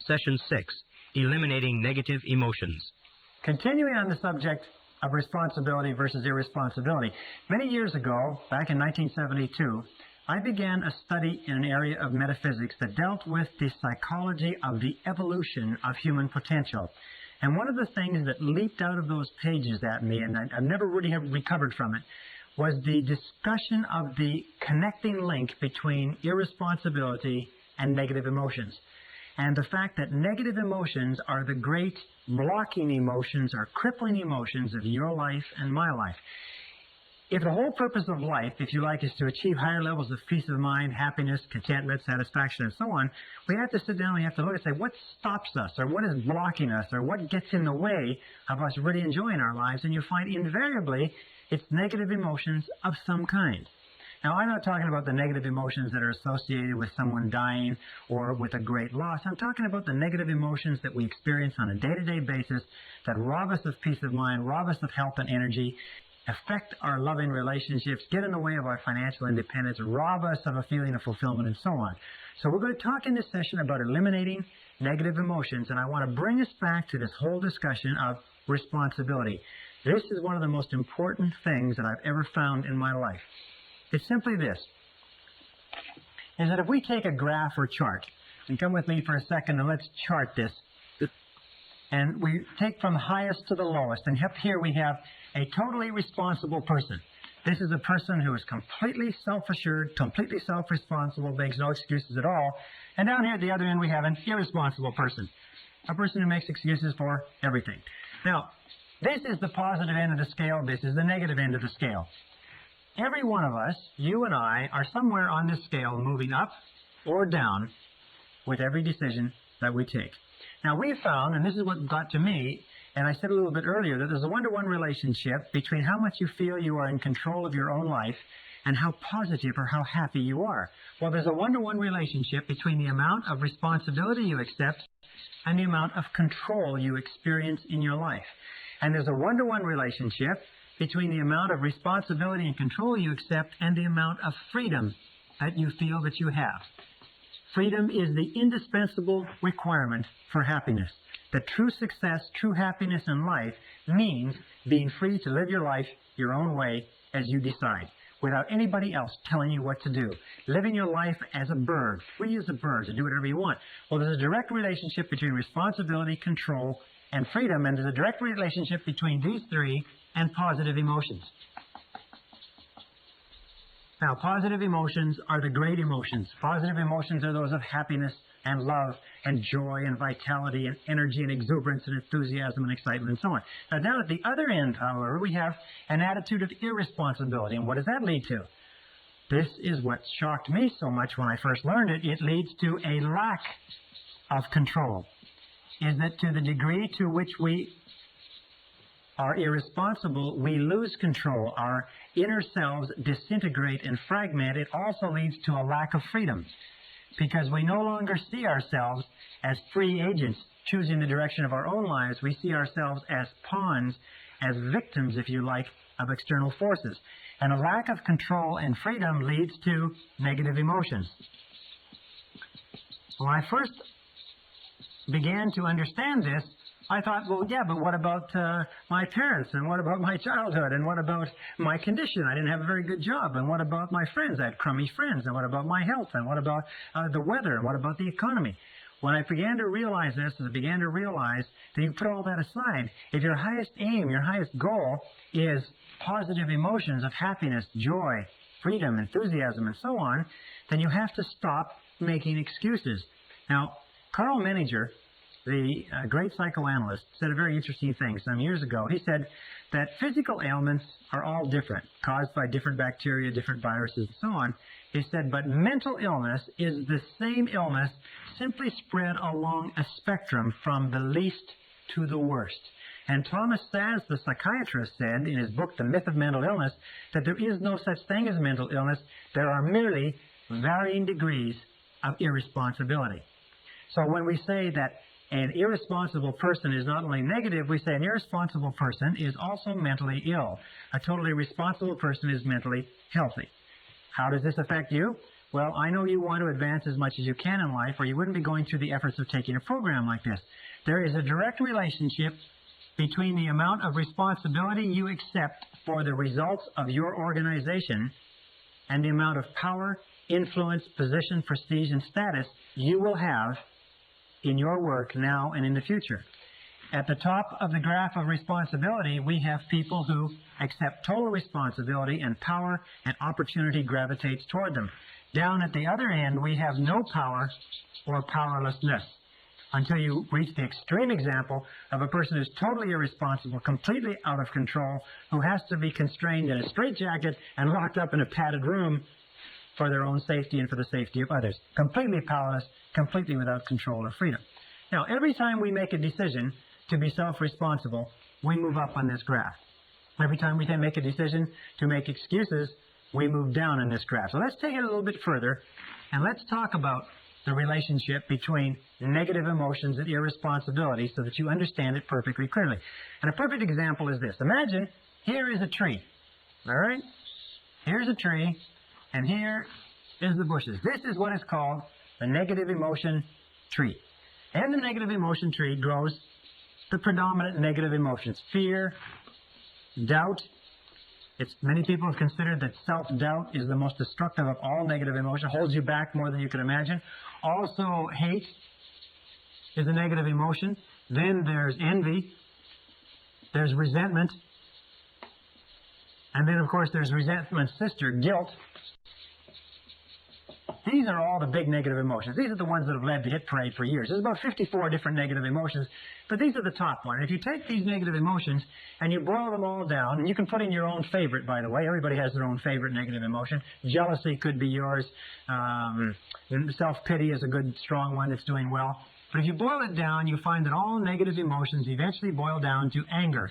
Session 6, Eliminating Negative Emotions. Continuing on the subject of responsibility versus irresponsibility, many years ago, back in 1972, I began a study in an area of metaphysics that dealt with the psychology of the evolution of human potential. And one of the things that leaped out of those pages at me, and I've never really recovered from it, was the discussion of the connecting link between irresponsibility and negative emotions. And the fact that negative emotions are the great blocking emotions or crippling emotions of your life and my life. If the whole purpose of life, if you like, is to achieve higher levels of peace of mind, happiness, contentment, satisfaction, and so on, we have to sit down and we have to look and say, what stops us, or what is blocking us, or what gets in the way of us really enjoying our lives? And you find invariably it's negative emotions of some kind. Now, I'm not talking about the negative emotions that are associated with someone dying or with a great loss. I'm talking about the negative emotions that we experience on a day-to-day basis that rob us of peace of mind, rob us of health and energy, affect our loving relationships, get in the way of our financial independence, rob us of a feeling of fulfillment, and so on. So we're going to talk in this session about eliminating negative emotions, and I want to bring us back to this whole discussion of responsibility. This is one of the most important things that I've ever found in my life. It's simply this, is that if we take a graph or chart, and come with me for a second and let's chart this, and we take from the highest to the lowest, and up here we have a totally responsible person. This is a person who is completely self-assured, completely self-responsible, makes no excuses at all. And down here at the other end we have an irresponsible person, a person who makes excuses for everything. Now, this is the positive end of the scale, this is the negative end of the scale. Every one of us, you and I, are somewhere on this scale moving up or down with every decision that we take. Now, we found, and this is what got to me, and I said a little bit earlier, that there's a one-to-one relationship between how much you feel you are in control of your own life and how positive or how happy you are. Well, there's a one-to-one relationship between the amount of responsibility you accept and the amount of control you experience in your life. And there's a one-to-one relationship between the amount of responsibility and control you accept and the amount of freedom that you feel that you have. Freedom is the indispensable requirement for happiness. That true success, true happiness in life means being free to live your life your own way as you decide, without anybody else telling you what to do. Living your life as a bird, free as a bird, to do whatever you want. Well, there's a direct relationship between responsibility, control, and freedom, and there's a direct relationship between these three and positive emotions. Now, positive emotions are the great emotions. Positive emotions are those of happiness and love and joy and vitality and energy and exuberance and enthusiasm and excitement and so on. Now, down at the other end, however, we have an attitude of irresponsibility. And what does that lead to? This is what shocked me so much when I first learned it. It leads to a lack of control. Is that to the degree to which we are irresponsible, we lose control. Our inner selves disintegrate and fragment. It also leads to a lack of freedom, because we no longer see ourselves as free agents choosing the direction of our own lives. We see ourselves as pawns, as victims, if you like, of external forces. And a lack of control and freedom leads to negative emotions. When I first began to understand this, I thought, well, yeah, but what about my parents, and what about my childhood, and what about my condition? I didn't have a very good job, and what about my friends? I had crummy friends, and what about my health, and what about the weather, and what about the economy? When I began to realize this, I began to realize that you put all that aside. If your highest aim, your highest goal is positive emotions of happiness, joy, freedom, enthusiasm, and so on, then you have to stop making excuses. Now, Carl Menninger, the great psychoanalyst, said a very interesting thing some years ago. He said that physical ailments are all different, caused by different bacteria, different viruses, and so on. He said, but mental illness is the same illness, simply spread along a spectrum from the least to the worst. And Thomas Szasz, the psychiatrist, said in his book, The Myth of Mental Illness, that there is no such thing as mental illness. There are merely varying degrees of irresponsibility. So when we say that an irresponsible person is not only negative, we say an irresponsible person is also mentally ill. A totally responsible person is mentally healthy. How does this affect you? Well, I know you want to advance as much as you can in life, or you wouldn't be going through the efforts of taking a program like this. There is a direct relationship between the amount of responsibility you accept for the results of your organization and the amount of power, influence, position, prestige, and status you will have in your work now and in the future. At the top of the graph of responsibility, we have people who accept total responsibility, and power and opportunity gravitates toward them. Down at the other end, we have no power or powerlessness, until you reach the extreme example of a person who's totally irresponsible, completely out of control, who has to be constrained in a straitjacket and locked up in a padded room for their own safety and for the safety of others. Completely powerless, completely without control or freedom. Now, every time we make a decision to be self-responsible, we move up on this graph. Every time we make a decision to make excuses, we move down on this graph. So let's take it a little bit further, and let's talk about the relationship between negative emotions and irresponsibility so that you understand it perfectly clearly. And a perfect example is this. Imagine here is a tree. All right? Here's a tree, and here is the bushes. This is what is called the negative emotion tree. And the negative emotion tree grows the predominant negative emotions: fear, doubt. Many people have considered that self-doubt is the most destructive of all negative emotions, holds you back more than you can imagine. Also, hate is a negative emotion. Then there's envy, there's resentment, and then, of course, there's resentment's sister, guilt. These are all the big negative emotions. These are the ones that have led the hit parade for years. There's about 54 different negative emotions, but these are the top ones. If you take these negative emotions and you boil them all down, and you can put in your own favorite, by the way. Everybody has their own favorite negative emotion. Jealousy could be yours. Self-pity is a good, strong one that's doing well. But if you boil it down, you find that all negative emotions eventually boil down to anger,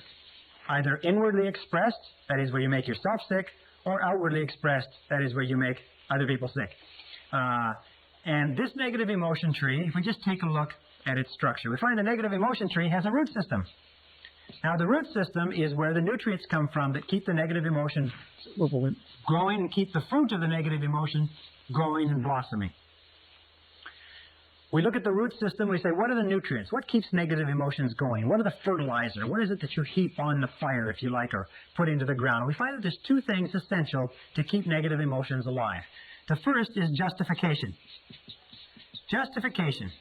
either inwardly expressed, that is where you make yourself sick, or outwardly expressed, that is where you make other people sick. And this negative emotion tree, if we just take a look at its structure, we find the negative emotion tree has a root system. Now, the root system is where the nutrients come from that keep the negative emotion growing and keep the fruit of the negative emotion growing and blossoming. We look at the root system, we say, what are the nutrients? What keeps negative emotions going? What are the fertilizer? What is it that you heap on the fire, if you like, or put into the ground? And we find that there's two things essential to keep negative emotions alive. The first is justification. Justification.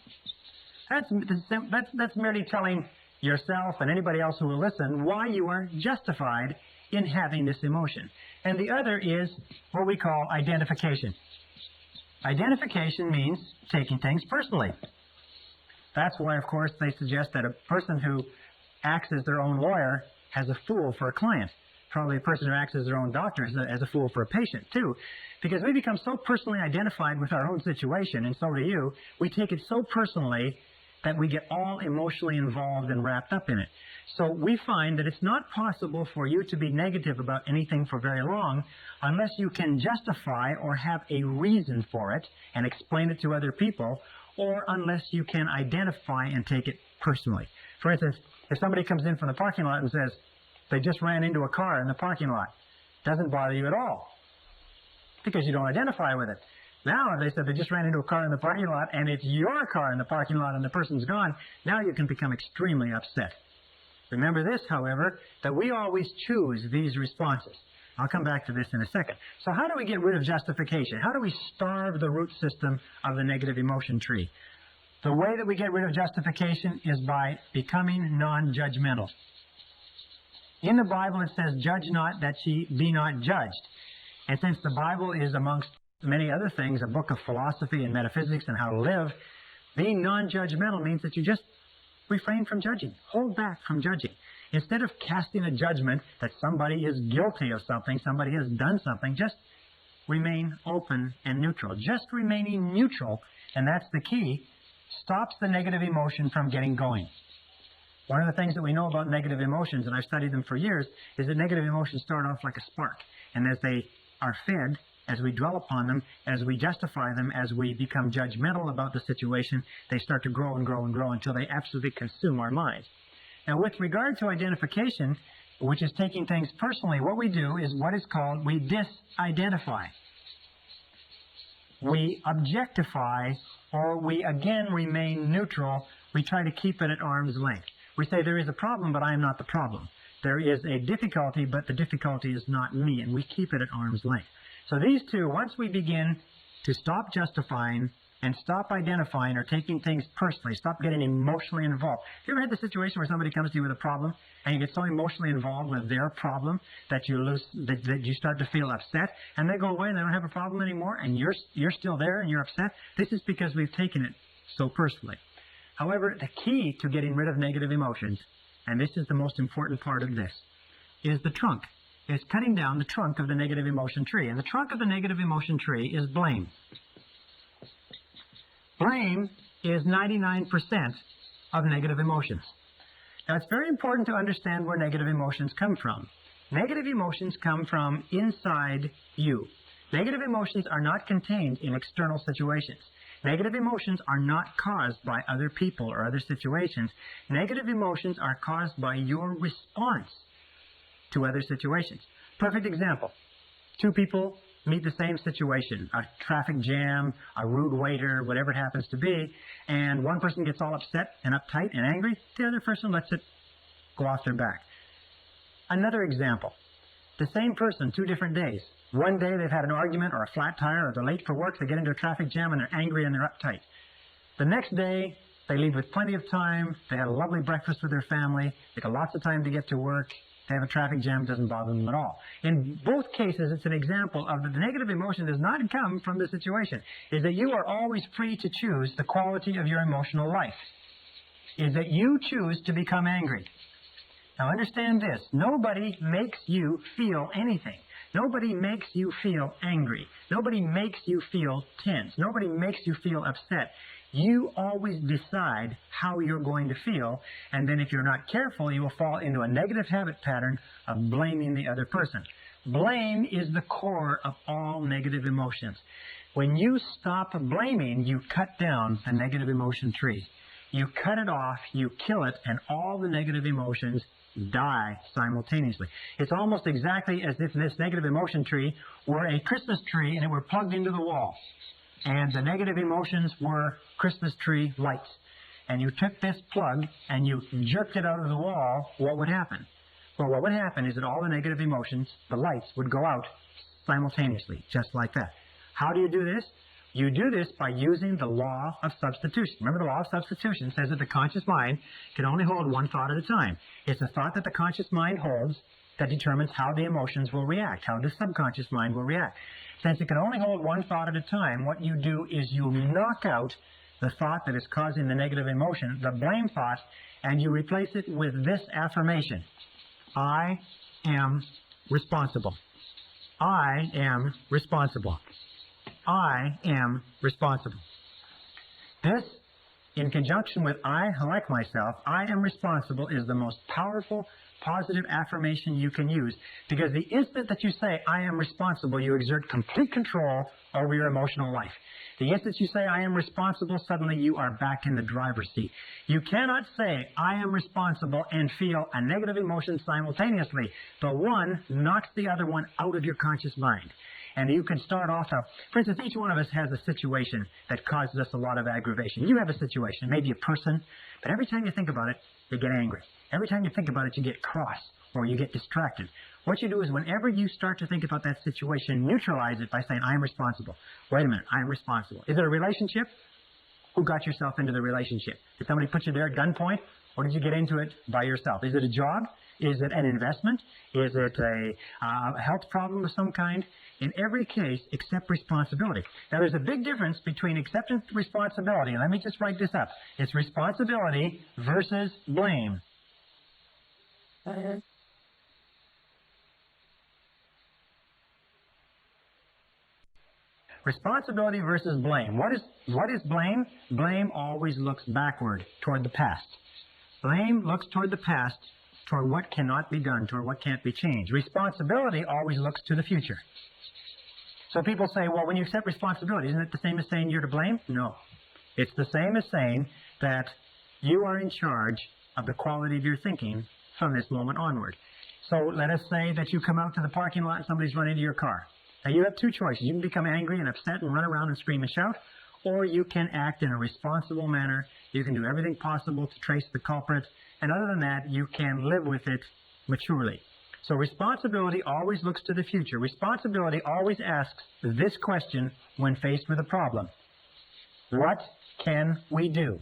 That's merely telling yourself and anybody else who will listen why you are justified in having this emotion. And the other is what we call identification. Identification means taking things personally. That's why, of course, they suggest that a person who acts as their own lawyer has a fool for a client. Probably a person who acts as their own doctor has a fool for a patient, too. Because we become so personally identified with our own situation, and so do you, we take it so personally that we get all emotionally involved and wrapped up in it. So we find that it's not possible for you to be negative about anything for very long unless you can justify or have a reason for it and explain it to other people, or unless you can identify and take it personally. For instance, if somebody comes in from the parking lot and says, they just ran into a car in the parking lot, doesn't bother you at all because you don't identify with it. Now, if they said they just ran into a car in the parking lot and it's your car in the parking lot and the person's gone, now you can become extremely upset. Remember this, however, that we always choose these responses. I'll come back to this in a second. So how do we get rid of justification? How do we starve the root system of the negative emotion tree? The way that we get rid of justification is by becoming non-judgmental. In the Bible it says, judge not that ye be not judged. And since the Bible is, amongst many other things, a book of philosophy and metaphysics and how to live, being non-judgmental means that you just refrain from judging. Hold back from judging. Instead of casting a judgment that somebody is guilty of something, somebody has done something, just remain open and neutral. Just remaining neutral, and that's the key, stops the negative emotion from getting going. One of the things that we know about negative emotions, and I've studied them for years, is that negative emotions start off like a spark. And as they are fed, as we dwell upon them, as we justify them, as we become judgmental about the situation, they start to grow and grow and grow until they absolutely consume our minds. Now, with regard to identification, which is taking things personally, what we do is what is called, we disidentify. we objectify, or we again remain neutral. We try to keep it at arm's length. We say there is a problem, but I am not the problem. There is a difficulty, but the difficulty is not me, and we keep it at arm's length. So these two, once we begin to stop justifying and stop identifying or taking things personally, stop getting emotionally involved. Have you ever had the situation where somebody comes to you with a problem and you get so emotionally involved with their problem that you start to feel upset, and they go away and they don't have a problem anymore, and you're still there and you're upset? This is because we've taken it so personally. However, the key to getting rid of negative emotions, and this is the most important part of this, is the trunk. It's cutting down the trunk of the negative emotion tree. And the trunk of the negative emotion tree is blame. Blame is 99% of negative emotions. Now, it's very important to understand where negative emotions come from. Negative emotions come from inside you. Negative emotions are not contained in external situations. Negative emotions are not caused by other people or other situations. Negative emotions are caused by your response to other situations. Perfect example. Two people meet the same situation, a traffic jam, a rude waiter, whatever it happens to be, and one person gets all upset and uptight and angry, the other person lets it go off their back. Another example, the same person, 2 different days. One day they've had an argument or a flat tire, or they're late for work, they get into a traffic jam and they're angry and they're uptight. The next day, they leave with plenty of time, they had a lovely breakfast with their family, they got lots of time to get to work, they have a traffic jam, it doesn't bother them at all. In both cases, it's an example of the negative emotion does not come from the situation. Is that you are always free to choose the quality of your emotional life. Is that you choose to become angry. Now understand this, nobody makes you feel anything. Nobody makes you feel angry. Nobody makes you feel tense. Nobody makes you feel upset. You always decide how you're going to feel, and then if you're not careful, you will fall into a negative habit pattern of blaming the other person. Blame is the core of all negative emotions. When you stop blaming, you cut down a negative emotion tree. You cut it off, you kill it, and all the negative emotions die simultaneously. It's almost exactly as if this negative emotion tree were a Christmas tree and it were plugged into the wall. And the negative emotions were Christmas tree lights. And you took this plug and you jerked it out of the wall, what would happen? Well, what would happen is that all the negative emotions, the lights, would go out simultaneously, just like that. How do you do this? You do this by using the law of substitution. Remember, the law of substitution says that the conscious mind can only hold one thought at a time. It's the thought that the conscious mind holds that determines how the emotions will react, how the subconscious mind will react. Since it can only hold one thought at a time, what you do is you knock out the thought that is causing the negative emotion, the blame thought, and you replace it with this affirmation. I am responsible. I am responsible. I am responsible. This, in conjunction with I like myself, I am responsible, is the most powerful positive affirmation you can use, because the instant that you say I am responsible, you exert complete control over your emotional life. The instant you say I am responsible, suddenly you are back in the driver's seat. You cannot say I am responsible and feel a negative emotion simultaneously. The one knocks the other one out of your conscious mind. And you can start off, for instance, each one of us has a situation that causes us a lot of aggravation. You have a situation, maybe a person, but every time you think about it, you get angry. Every time you think about it, you get cross or you get distracted. What you do is whenever you start to think about that situation, neutralize it by saying, I am responsible. Wait a minute, I am responsible. Is it a relationship? Who got yourself into the relationship? Did somebody put you there at gunpoint, or did you get into it by yourself? Is it a job? Is it an investment? Is it a health problem of some kind? In every case, accept responsibility. Now, there's a big difference between acceptance and responsibility, and let me just write this up. It's responsibility versus blame. Responsibility versus blame. What is blame? Blame always looks backward, toward the past. Blame looks toward the past, toward what cannot be done, toward what can't be changed. Responsibility always looks to the future. So people say, well, when you accept responsibility, isn't it the same as saying you're to blame? No. It's the same as saying that you are in charge of the quality of your thinking from this moment onward. So let us say that you come out to the parking lot and somebody's run into your car. Now, you have two choices. You can become angry and upset and run around and scream and shout, or you can act in a responsible manner. You can do everything possible to trace the culprit, and other than that, you can live with it maturely. So responsibility always looks to the future. Responsibility always asks this question when faced with a problem. What can we do?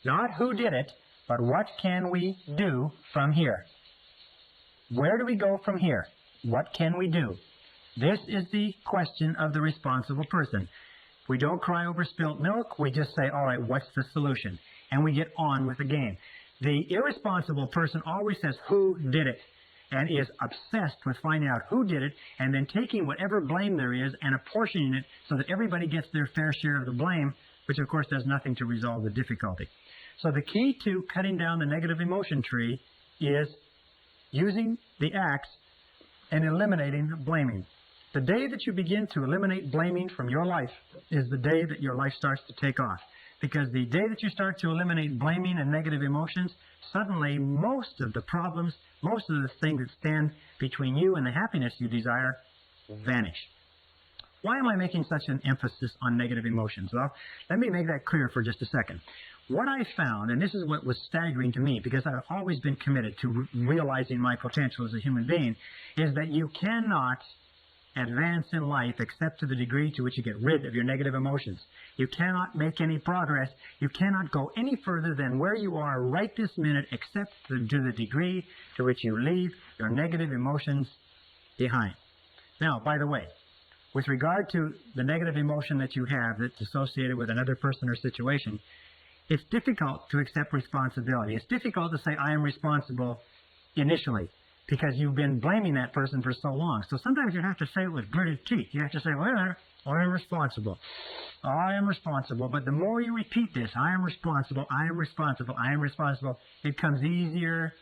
Not who did it, but what can we do from here? Where do we go from here? What can we do? This is the question of the responsible person. We don't cry over spilt milk. We just say, all right, what's the solution? And we get on with the game. The irresponsible person always says, who did it? And is obsessed with finding out who did it and then taking whatever blame there is and apportioning it so that everybody gets their fair share of the blame, which of course does nothing to resolve the difficulty. So the key to cutting down the negative emotion tree is using the axe and eliminating blaming. The day that you begin to eliminate blaming from your life is the day that your life starts to take off. Because the day that you start to eliminate blaming and negative emotions, suddenly most of the problems, most of the things that stand between you and the happiness you desire vanish. Why am I making such an emphasis on negative emotions? Well, let me make that clear for just a second. What I found, and this is what was staggering to me, because I've always been committed to realizing my potential as a human being, is that you cannot advance in life except to the degree to which you get rid of your negative emotions. You cannot make any progress. You cannot go any further than where you are right this minute except to the degree to which you leave your negative emotions behind. Now, by the way, with regard to the negative emotion that you have that's associated with another person or situation, it's difficult to accept responsibility. It's difficult to say, I am responsible initially, because you've been blaming that person for so long. So sometimes you have to say it with gritted teeth. You have to say, well, I am responsible. I am responsible. But the more you repeat this, I am responsible, I am responsible, I am responsible, it comes easier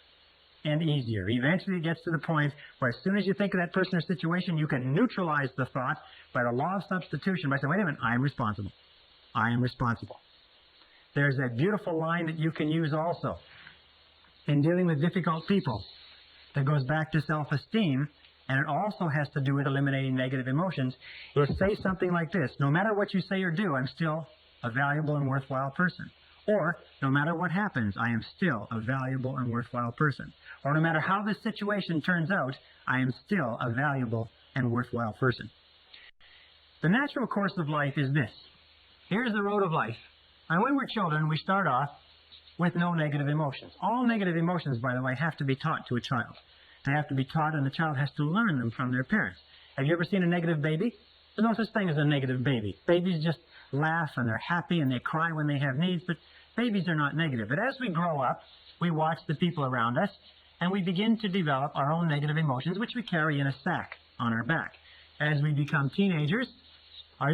and easier. Eventually it gets to the point where as soon as you think of that person or situation, you can neutralize the thought by the law of substitution by saying, wait a minute, I am responsible. I am responsible. There's a beautiful line that you can use also in dealing with difficult people that goes back to self-esteem, and it also has to do with eliminating negative emotions. It'll say something like this: no matter what you say or do, I'm still a valuable and worthwhile person. Or, no matter what happens, I am still a valuable and worthwhile person. Or, no matter how this situation turns out, I am still a valuable and worthwhile person. The natural course of life is this. Here's the road of life. And when we're children, we start off with no negative emotions. All negative emotions, by the way, have to be taught to a child. They have to be taught, and the child has to learn them from their parents. Have you ever seen a negative baby? There's no such thing as a negative baby. Babies just laugh, and they're happy, and they cry when they have needs, but babies are not negative. But as we grow up, we watch the people around us, and we begin to develop our own negative emotions, which we carry in a sack on our back. As we become teenagers,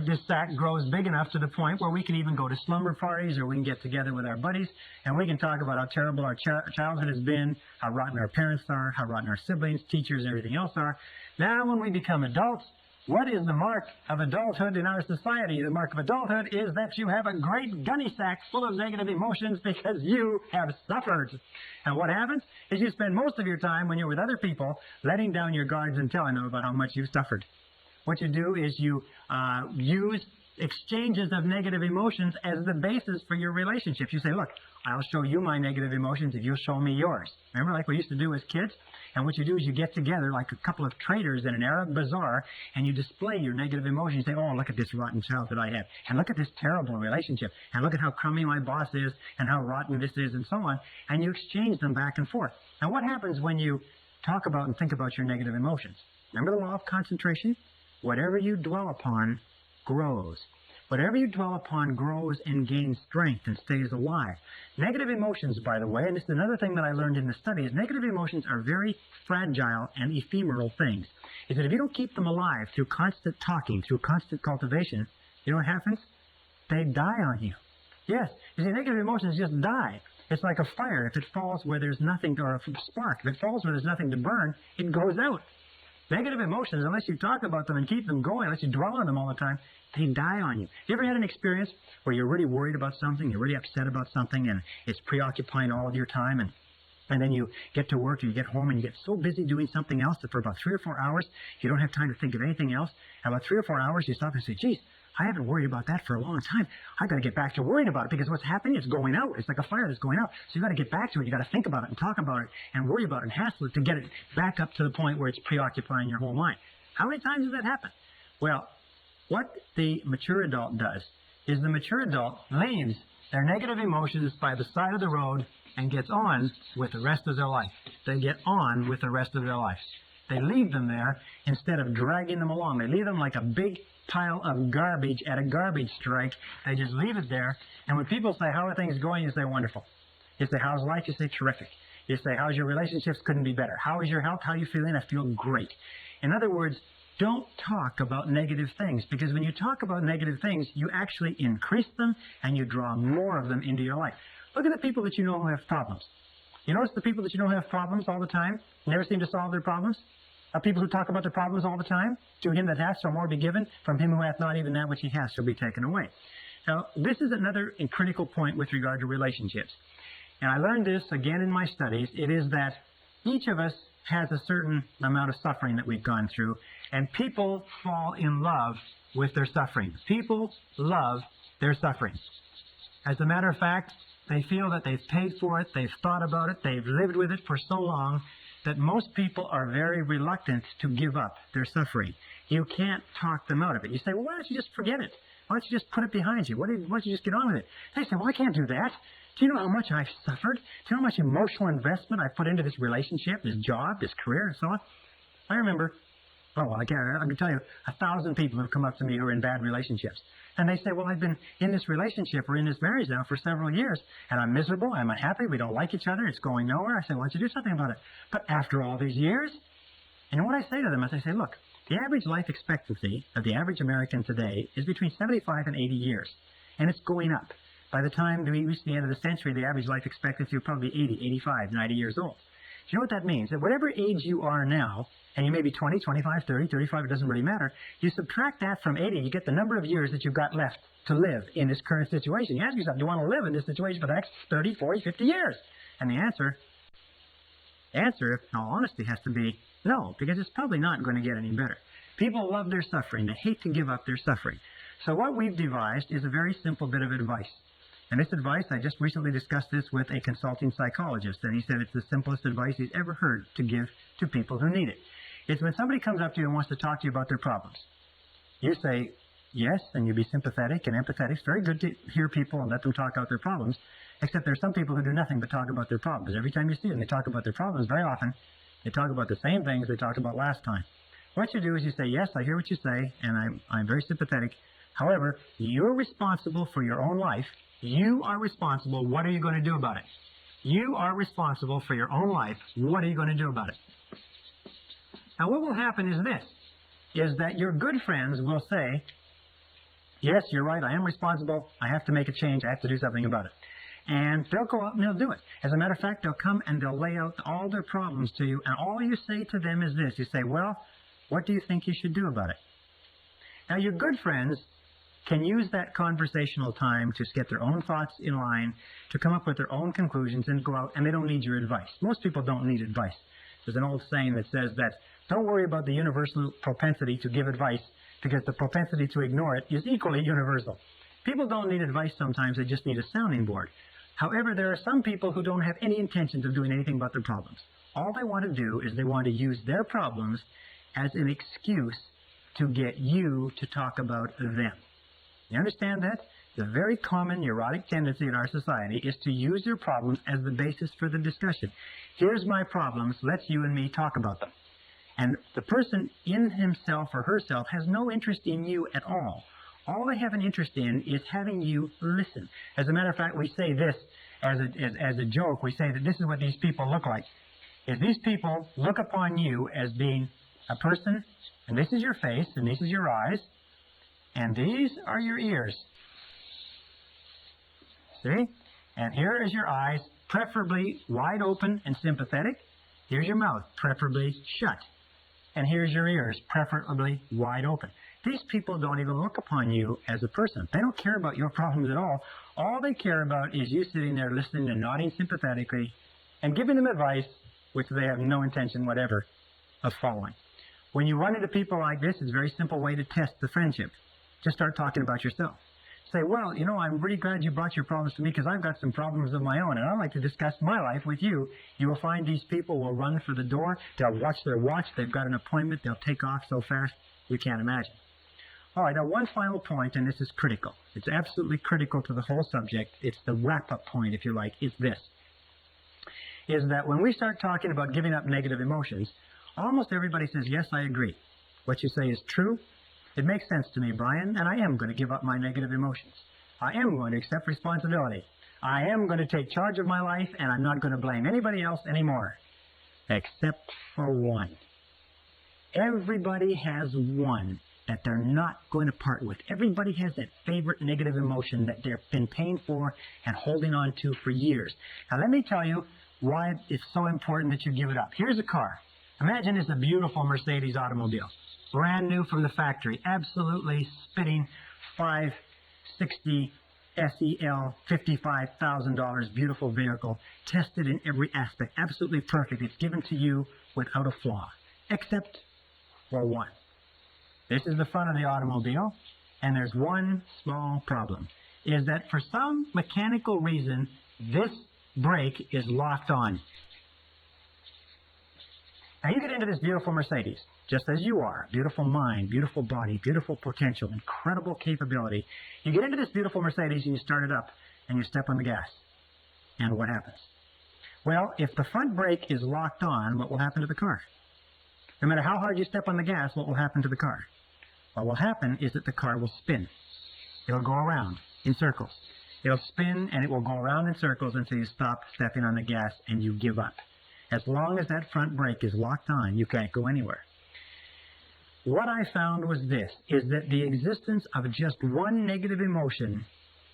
this sack grows big enough to the point where we can even go to slumber parties, or we can get together with our buddies, and we can talk about how terrible our childhood has been, how rotten our parents are, how rotten our siblings, teachers, and everything else are. Now, when we become adults, what is the mark of adulthood in our society? The mark of adulthood is that you have a great gunny sack full of negative emotions because you have suffered. And what happens is you spend most of your time when you're with other people letting down your guards and telling them about how much you've suffered. What you do is you use exchanges of negative emotions as the basis for your relationships. You say, look, I'll show you my negative emotions if you'll show me yours. Remember, like we used to do as kids? And what you do is you get together like a couple of traders in an Arab bazaar, and you display your negative emotions. You say, oh, look at this rotten childhood I have, and look at this terrible relationship, and look at how crummy my boss is, and how rotten this is, and so on. And you exchange them back and forth. Now, what happens when you talk about and think about your negative emotions? Remember the law of concentration? Whatever you dwell upon grows. Whatever you dwell upon grows and gains strength and stays alive. Negative emotions, by the way, and this is another thing that I learned in the study, is negative emotions are very fragile and ephemeral things. Is that if you don't keep them alive through constant talking, through constant cultivation, you know what happens? They die on you. Yes, you see, negative emotions just die. It's like a fire. If it falls where there's nothing, or a spark, if it falls where there's nothing to burn, it goes out. Negative emotions, unless you talk about them and keep them going, unless you dwell on them all the time, they die on you. You ever had an experience where you're really worried about something, you're really upset about something, and it's preoccupying all of your time, and And then you get to work, or you get home, and you get so busy doing something else that for about 3 or 4 hours, you don't have time to think of anything else. And about 3 or 4 hours, you stop and say, geez, I haven't worried about that for a long time. I got to get back to worrying about it, because what's happening is going out. It's like a fire that's going out. So you got to get back to it. You got to think about it and talk about it and worry about it and hassle it to get it back up to the point where it's preoccupying your whole mind. How many times does that happen? Well, what the mature adult does is the mature adult leaves their negative emotions by the side of the road and gets on with the rest of their life. They get on with the rest of their life. They leave them there instead of dragging them along. They leave them like a big pile of garbage at a garbage strike. They just leave it there. And when people say, how are things going? You say, wonderful. You say, how's life? You say, terrific. You say, how's your relationships? Couldn't be better. How is your health? How are you feeling? I feel great. In other words, don't talk about negative things, because when you talk about negative things, you actually increase them and you draw more of them into your life. Look at the people that you know who have problems. You notice the people that you know who have problems all the time, never seem to solve their problems? Are people who talk about their problems all the time? To him that hath shall more be given, from him who hath not even that which he hath shall be taken away. Now, this is another critical point with regard to relationships. And I learned this again in my studies. It is that each of us has a certain amount of suffering that we've gone through, and people fall in love with their suffering. People love their suffering. As a matter of fact, they feel that they've paid for it, they've thought about it, they've lived with it for so long that most people are very reluctant to give up their suffering. You can't talk them out of it. You say, well, why don't you just forget it? Why don't you just put it behind you? Why don't you just get on with it? They say, well, I can't do that. Do you know how much I've suffered? Do you know how much emotional investment I've put into this relationship, this job, this career, and so on? I remember, I can tell you 1,000 people have come up to me who are in bad relationships. And they say, well, I've been in this relationship or in this marriage now for several years, and I'm miserable, I'm unhappy, we don't like each other, it's going nowhere. I say, why don't you do something about it? But after all these years, and what I say to them is I say, look, the average life expectancy of the average American today is between 75 and 80 years, and it's going up. By the time we reach the end of the century, the average life expectancy will probably be 80, 85, 90 years old. Do you know what that means? That whatever age you are now, and you may be 20, 25, 30, 35, it doesn't really matter, you subtract that from 80, you get the number of years that you've got left to live in this current situation. You ask yourself, do you want to live in this situation for the next 30, 40, 50 years? And the answer, in all honesty, has to be no, because it's probably not going to get any better. People love their suffering. They hate to give up their suffering. So what we've devised is a very simple bit of advice. And this advice, I just recently discussed this with a consulting psychologist, and he said it's the simplest advice he's ever heard to give to people who need it. It's when somebody comes up to you and wants to talk to you about their problems. You say yes, and you be sympathetic and empathetic. It's very good to hear people and let them talk out their problems, except there are some people who do nothing but talk about their problems. Every time you see them, they talk about their problems. Very often, they talk about the same things they talked about last time. What you do is you say, yes, I hear what you say, and I'm very sympathetic. However, you're responsible for your own life. You are responsible. What are you going to do about it? You are responsible for your own life. What are you going to do about it? Now, what will happen is this, is that your good friends will say, yes, you're right, I am responsible. I have to make a change. I have to do something about it. And they'll go out and they'll do it. As a matter of fact, they'll come and they'll lay out all their problems to you, and all you say to them is this. You say, well, what do you think you should do about it? Now, your good friends can use that conversational time to get their own thoughts in line, to come up with their own conclusions and go out, and they don't need your advice. Most people don't need advice. There's an old saying that says that don't worry about the universal propensity to give advice, because the propensity to ignore it is equally universal. People don't need advice sometimes, they just need a sounding board. However, there are some people who don't have any intentions of doing anything about their problems. All they want to do is they want to use their problems as an excuse to get you to talk about them. You understand that? The very common neurotic tendency in our society is to use your problems as the basis for the discussion. Here's my problems, let's you and me talk about them. And the person in himself or herself has no interest in you at all. All they have an interest in is having you listen. As a matter of fact, we say this as a joke. We say that this is what these people look like. If these people look upon you as being a person, and this is your face, and this is your eyes, and these are your ears. See? And here is your eyes, preferably wide open and sympathetic. Here's your mouth, preferably shut. And here's your ears, preferably wide open. These people don't even look upon you as a person. They don't care about your problems at all. All they care about is you sitting there listening and nodding sympathetically and giving them advice which they have no intention whatever of following. When you run into people like this, it's a very simple way to test the friendship. Just start talking about yourself. Say, well, you know, I'm really glad you brought your problems to me because I've got some problems of my own, and I'd like to discuss my life with you. You will find these people will run for the door. They'll watch their watch. They've got an appointment. They'll take off so fast you can't imagine. All right, now one final point, and this is critical. It's absolutely critical to the whole subject. It's the wrap-up point, if you like. It's this, is that when we start talking about giving up negative emotions, almost everybody says, yes, I agree. What you say is true. It makes sense to me, Brian, and I am going to give up my negative emotions. I am going to accept responsibility. I am going to take charge of my life, and I'm not going to blame anybody else anymore, except for one. Everybody has one that they're not going to part with. Everybody has that favorite negative emotion that they've been paying for and holding on to for years. Now, let me tell you why it's so important that you give it up. Here's a car. Imagine it's a beautiful Mercedes automobile. Brand new from the factory, absolutely spitting 560 SEL, $55,000, beautiful vehicle, tested in every aspect, absolutely perfect. It's given to you without a flaw, except for one. This is the front of the automobile, and there's one small problem, is that for some mechanical reason, this brake is locked on. Now you get into this beautiful Mercedes, just as you are, beautiful mind, beautiful body, beautiful potential, incredible capability. You get into this beautiful Mercedes and you start it up and you step on the gas. And what happens? Well, if the front brake is locked on, what will happen to the car? No matter how hard you step on the gas, what will happen to the car? What will happen is that the car will spin. It'll go around in circles. It'll spin and it will go around in circles until you stop stepping on the gas and you give up. As long as that front brake is locked on, you can't go anywhere. What I found was this, is that the existence of just one negative emotion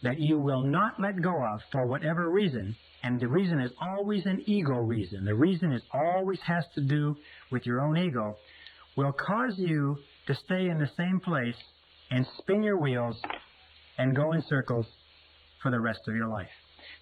that you will not let go of for whatever reason, and the reason is always an ego reason, the reason is always has to do with your own ego, will cause you to stay in the same place and spin your wheels and go in circles for the rest of your life.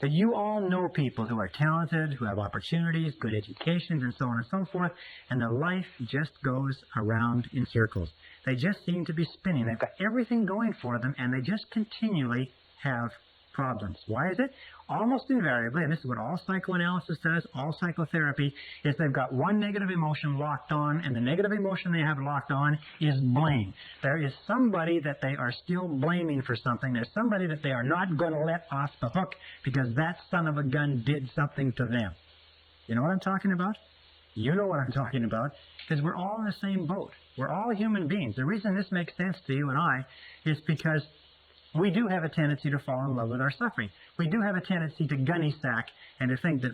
That you all know people who are talented, who have opportunities, good educations, and so on and so forth, and their life just goes around in circles. They just seem to be spinning. They've got everything going for them, and they just continually have problems. Why is it? Almost invariably, and this is what all psychoanalysis says, all psychotherapy, is they've got one negative emotion locked on, and the negative emotion they have locked on is blame. There is somebody that they are still blaming for something. There's somebody that they are not going to let off the hook because that son of a gun did something to them. You know what I'm talking about? You know what I'm talking about, because we're all in the same boat. We're all human beings. The reason this makes sense to you and I is because we do have a tendency to fall in love with our suffering. We do have a tendency to gunny sack and to think that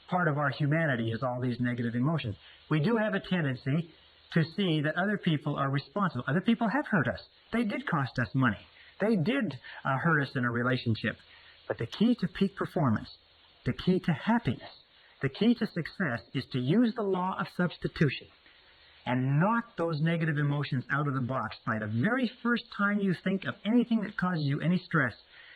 part of our humanity is all these negative emotions. We do have a tendency to see that other people are responsible. Other people have hurt us. They did cost us money. They did hurt us in a relationship. But the key to peak performance, the key to happiness, the key to success is to use the law of substitution and knock those negative emotions out of the box. By the very first time you think of anything that causes you any stress,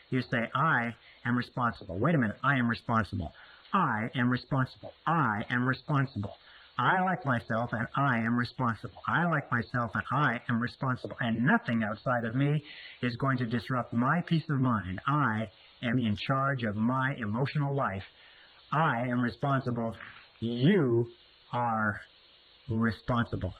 you say, I am responsible. Wait a minute, I am responsible. I am responsible. I am responsible. I like myself and I am responsible. I like myself and I am responsible. And nothing outside of me is going to disrupt my peace of mind. I am in charge of my emotional life. I am responsible. You are responsible.